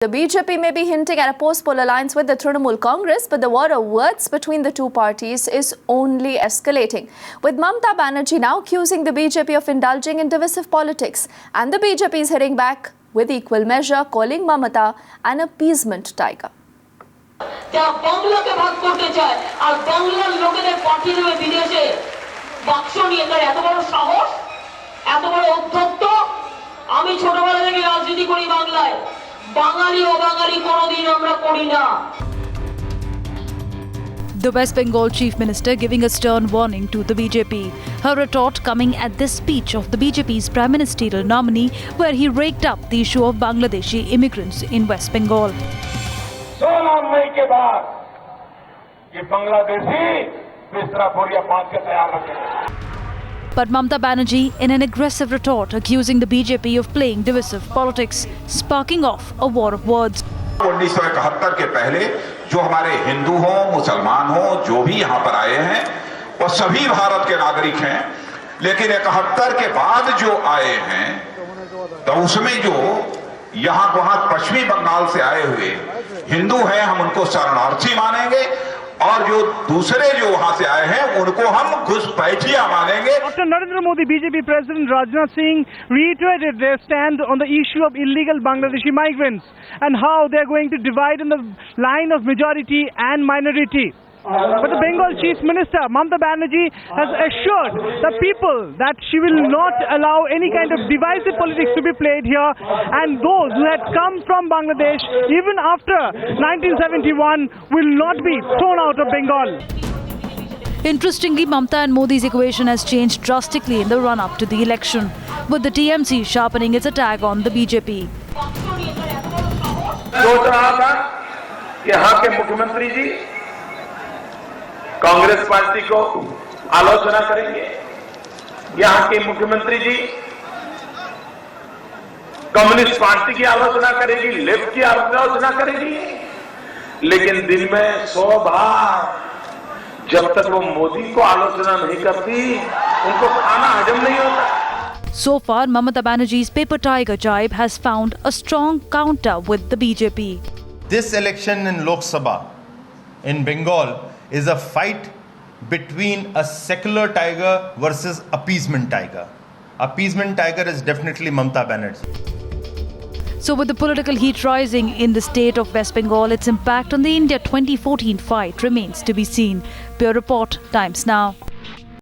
The BJP may be hinting at a post-poll alliance with the Trinamool Congress, but the war of words between the two parties is only escalating, with Mamata Banerjee now accusing the BJP of indulging in divisive politics, and the BJP is hitting back with equal measure, calling Mamata an appeasement tiger. The West Bengal Chief Minister giving a stern warning to the BJP. Her retort coming at this speech of the BJP's Prime Ministerial nominee, where he raked up the issue of Bangladeshi immigrants in West Bengal. 16 मई के बाद ये बांग्लादेशी बिस्तरा बोरिया बांध के तैयार रखें. But Mamata Banerjee, in an aggressive retort, accusing the BJP of playing divisive politics, sparking off a war of words. 1971 के पहले जो हमारे हिंदू हो, मुसलमान हो, जो भी यहाँ पर आए हैं, वो सभी भारत के नागरिक हैं. लेकिन 71 के बाद जो आए हैं, तो उसमें जो यहाँ वहाँ पश्चिमी बंगाल से आए हुए हिंदू हैं, हम उनको शरणार्थी मानेंगे, और जो दूसरे जो वहां से आए हैं उनको हम घुसपैठिया मानेंगे. After Narendra Modi, BJP President Rajnath Singh reiterated their stand on the issue of illegal Bangladeshi migrants and how they are going to divide in the line of majority and minority. But the Bengal Chief Minister, Mamata Banerjee, has assured the people that she will not allow any kind of divisive politics to be played here, and those who had come from Bangladesh even after 1971 will not be thrown out of Bengal. Interestingly, Mamata and Modi's equation has changed drastically in the run-up to the election, with the TMC sharpening its attack on the BJP. सोच रहा था कि यहाँ के मुख्यमंत्री ji Congress party को आलोचना करेंगे, यहाँ के मुख्यमंत्री जी कम्युनिस्ट पार्टी की आलोचना करेगी, लेफ्ट की आलोचना करेगी, लेकिन दिन में 100 बार जब तक वो मोदी को आलोचना नहीं करती, उनको खाना हजम नहीं होता. So far, Mamata Banerjee's paper tiger jibe has found a strong counter with the BJP. This election in Lok Sabha in Bengal is a fight between a secular tiger versus appeasement tiger. Appeasement tiger is definitely Mamata Banerjee. So with the political heat rising in the state of West Bengal, its impact on the India 2014 fight remains to be seen. Bureau Report, Times Now.